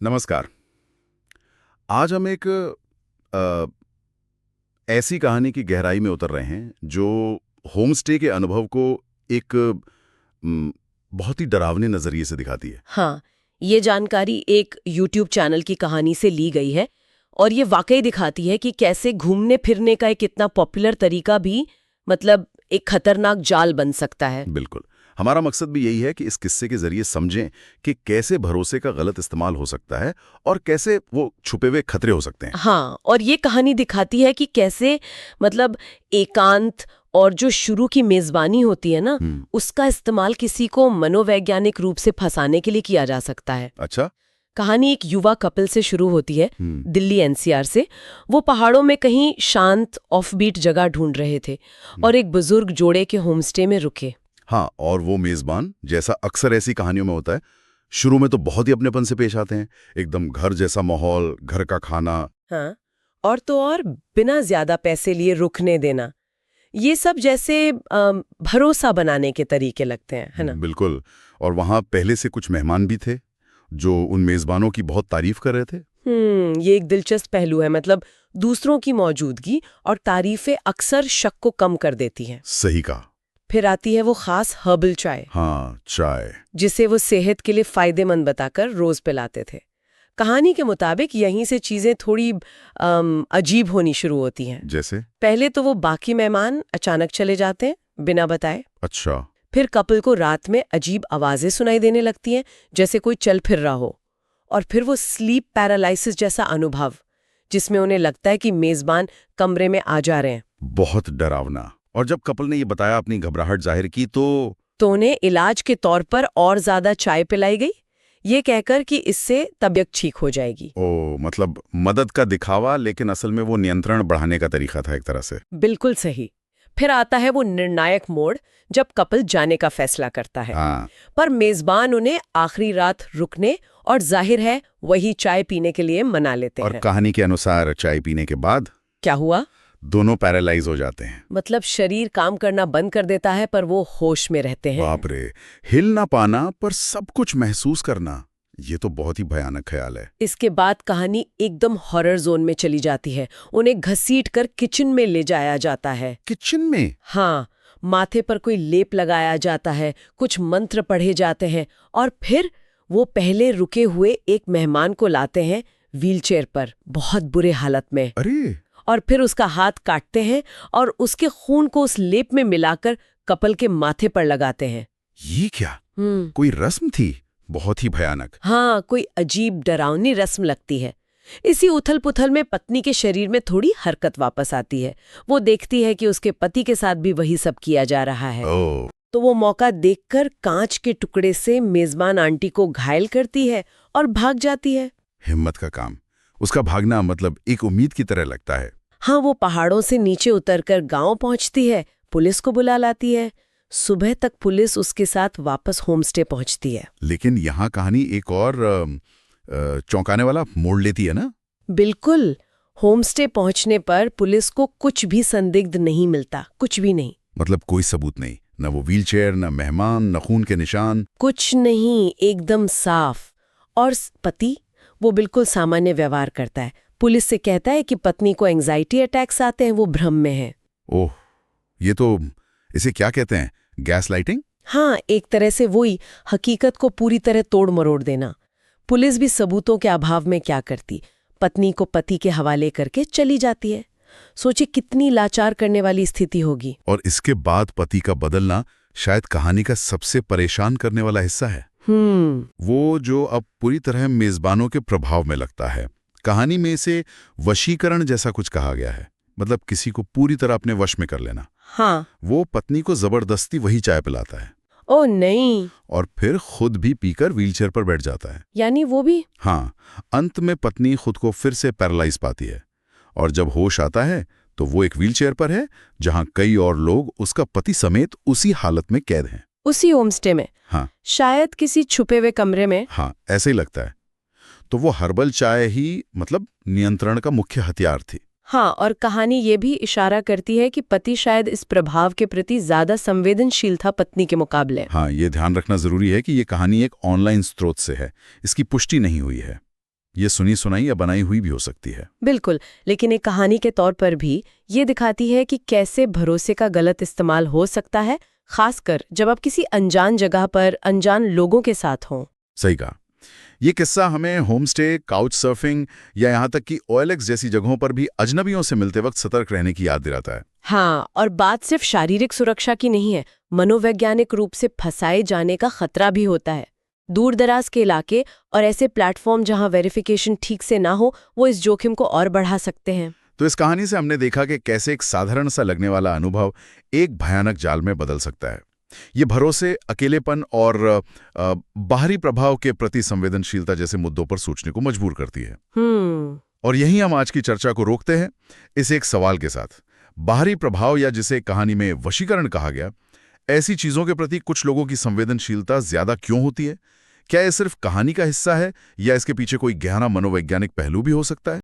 नमस्कार। आज हम एक ऐसी कहानी की गहराई में उतर रहे हैं जो होम स्टे के अनुभव को एक बहुत ही डरावने नजरिए से दिखाती है। हाँ, ये जानकारी एक YouTube चैनल की कहानी से ली गई है और ये वाकई दिखाती है कि कैसे घूमने फिरने का एक इतना पॉपुलर तरीका भी एक खतरनाक जाल बन सकता है। बिल्कुल। हमारा मकसद भी यही है कि इस किस्से के जरिए समझें कि कैसे भरोसे का गलत इस्तेमाल हो सकता है और कैसे वो छुपे हुए खतरे हो सकते हैं। हाँ, और ये कहानी दिखाती है कि कैसे एकांत और जो शुरू की मेजबानी होती है ना, उसका इस्तेमाल किसी को मनोवैज्ञानिक रूप से फंसाने के लिए किया जा सकता है। अच्छा। कहानी एक युवा कपल से शुरू होती है, दिल्ली एनसीआर से। वो पहाड़ों में कहीं शांत ऑफबीट जगह ढूंढ रहे थे और एक बुजुर्ग जोड़े के होमस्टे में रुके। हाँ, और वो मेजबान, जैसा अक्सर ऐसी कहानियों में होता है, शुरू में तो बहुत ही अपनेपन से पेश आते हैं। एकदम घर जैसा माहौल, घर का खाना। हाँ, और तो और बिना ज्यादा पैसे लिए रुकने देना, ये सब जैसे भरोसा बनाने के तरीके लगते हैं, है ना? बिल्कुल। और वहाँ पहले से कुछ मेहमान भी थे जो उन मेजबानों की बहुत तारीफ कर रहे थे। ये एक दिलचस्प पहलू है। दूसरों की मौजूदगी और तारीफें अक्सर शक को कम कर देती हैं। सही कहा। फिर आती है वो खास हर्बल चाय। हाँ, चाय। जिसे वो सेहत के लिए फायदेमंद बताकर रोज पिलाते थे। कहानी के मुताबिक यहीं से चीजें थोड़ी अजीब होनी शुरू होती हैं। जैसे? पहले तो वो बाकी मेहमान अचानक चले जाते हैं बिना बताए। अच्छा। फिर कपल को रात में अजीब आवाजें सुनाई देने लगती हैं, जैसे कोई चल फिर रहा हो। और फिर वो स्लीप पैरालिसिस जैसा अनुभव, जिसमें उन्हें लगता है कि मेजबान कमरे में आ जा रहे हैं। बहुत डरावना। और जब कपल ने ये बताया, अपनी घबराहट जाहिर की, तो उन्हें इलाज के तौर पर और ज्यादा चाय पिलाई गई, ये कहकर कि इससे तबीयत ठीक हो जाएगी। मतलब मदद का दिखावा, लेकिन असल में वो नियंत्रण बढ़ाने का तरीका था एक तरह से। बिल्कुल सही। फिर आता है वो निर्णायक मोड़, जब कपल जाने का फैसला करता है। हाँ। पर मेजबान उन्हें आखिरी रात रुकने और जाहिर है वही चाय पीने के लिए मना लेते और हैं। कहानी के अनुसार चाय पीने के बाद क्या हुआ? दोनों पैरालाइज हो जाते हैं। शरीर काम करना बंद कर देता है, पर वो होश में रहते हैं। बाप रे, हिल ना पाना पर सब कुछ महसूस करना, ये तो बहुत ही भयानक ख्याल है। इसके बाद कहानी एकदम हॉरर जोन में चली जाती है। उन्हें घसीटकर किचन में ले जाया जाता है। किचन में? हाँ, माथे पर कोई लेप लगाया जाता है, कुछ मंत्र पढ़े जाते हैं और फिर वो पहले रुके हुए एक मेहमान को लाते हैं व्हीलचेयर पर, बहुत बुरे हालत में। अरे! और फिर उसका हाथ काटते हैं और उसके खून को उस लेप में मिलाकर कपल के माथे पर लगाते हैं। ये क्या? कोई रस्म थी? बहुत ही भयानक। हाँ, कोई अजीब डरावनी रस्म लगती है। इसी उथल पुथल में पत्नी के शरीर में थोड़ी हरकत वापस आती है। वो देखती है कि उसके पति के साथ भी वही सब किया जा रहा है। तो वो मौका देखकर कांच के टुकड़े से मेजबान आंटी को घायल करती है और भाग जाती है। हिम्मत का काम। उसका भागना एक उम्मीद की तरह लगता है। हाँ, वो पहाड़ों से नीचे उतरकर गांव पहुंचती है, पुलिस को बुला लाती है। सुबह तक पुलिस उसके साथ वापस होमस्टे पहुंचती है। लेकिन यहाँ कहानी एक और चौंकाने वाला मोड़ लेती है ना? बिल्कुल। होमस्टे पहुंचने पर पुलिस को कुछ भी संदिग्ध नहीं मिलता, कुछ भी नहीं। कोई सबूत नहीं, न वो व्हीलचेयर, न मेहमान, न खून के निशान। कुछ नहीं, एकदम साफ। और पति, वो बिल्कुल सामान्य व्यवहार करता है। पुलिस से कहता है कि पत्नी को एंजाइटी अटैक्स आते हैं, वो भ्रम में है। ओह, ये तो इसे क्या कहते हैं? Gas lighting? हाँ, एक तरह से वही, हकीकत को पूरी तरह तोड़ मरोड़ देना। पुलिस भी सबूतों के अभाव में क्या करती, पत्नी को पति के हवाले करके चली जाती है। सोचिए कितनी लाचार करने वाली स्थिति होगी। और इसके बाद पति का बदलना शायद कहानी का सबसे परेशान करने वाला हिस्सा है। वो जो अब पूरी तरह मेजबानों के प्रभाव में लगता है। कहानी में इसे वशीकरण जैसा कुछ कहा गया है, किसी को पूरी तरह अपने वश में कर लेना। हाँ, वो पत्नी को जबरदस्ती वही चाय पिलाता है। ओह नहीं। और फिर खुद भी पीकर व्हीलचेयर पर बैठ जाता है। यानी वो भी? हाँ, अंत में पत्नी खुद को फिर से पैरालाइज पाती है और जब होश आता है तो वो एक व्हीलचेयर पर है, जहां कई और लोग उसका पति समेत उसी हालत में कैद हैं। उसी होमस्टे में? हाँ, शायद किसी छुपे हुए कमरे में। हाँ, ऐसे ही लगता है। तो वो हर्बल चाय ही नियंत्रण का मुख्य हथियार थी। हाँ, और कहानी ये भी इशारा करती है कि पति शायद इस प्रभाव के प्रति ज्यादा संवेदनशील था पत्नी के मुकाबले। हाँ, ये ध्यान रखना जरूरी है कि ये कहानी एक ऑनलाइन स्रोत से है, इसकी पुष्टि नहीं हुई है। ये सुनी सुनाई या बनाई हुई भी हो सकती है। बिल्कुल, लेकिन एक कहानी के तौर पर भी ये दिखाती है कि कैसे भरोसे का गलत इस्तेमाल हो सकता है, खासकर जब आप किसी अनजान जगह पर अनजान लोगों के साथ हों। सही कहा। ये किस्सा हमें होमस्टे, काउच सर्फिंग या यहाँ तक कि OLX जैसी जगहों पर भी अजनबियों से मिलते वक्त सतर्क रहने की याद दिलाता है। हाँ, और बात सिर्फ शारीरिक सुरक्षा की नहीं है, मनोवैज्ञानिक रूप से फंसाए जाने का खतरा भी होता है। दूर दराज के इलाके और ऐसे प्लेटफॉर्म जहां वेरिफिकेशन ठीक से ना हो, वो इस जोखिम को और बढ़ा सकते हैं। तो इस कहानी से हमने देखा कि कैसे एक साधारण सा लगने वाला अनुभव एक भयानक जाल में बदल सकता है। ये भरोसे, अकेलेपन और बाहरी प्रभाव के प्रति संवेदनशीलता जैसे मुद्दों पर सोचने को मजबूर करती है। और यहीं हम आज की चर्चा को रोकते हैं इस एक सवाल के साथ। बाहरी प्रभाव, या जिसे कहानी में वशीकरण कहा गया, ऐसी चीजों के प्रति कुछ लोगों की संवेदनशीलता ज्यादा क्यों होती है? क्या ये सिर्फ कहानी का हिस्सा है या इसके पीछे कोई गहरा मनोवैज्ञानिक पहलू भी हो सकता है?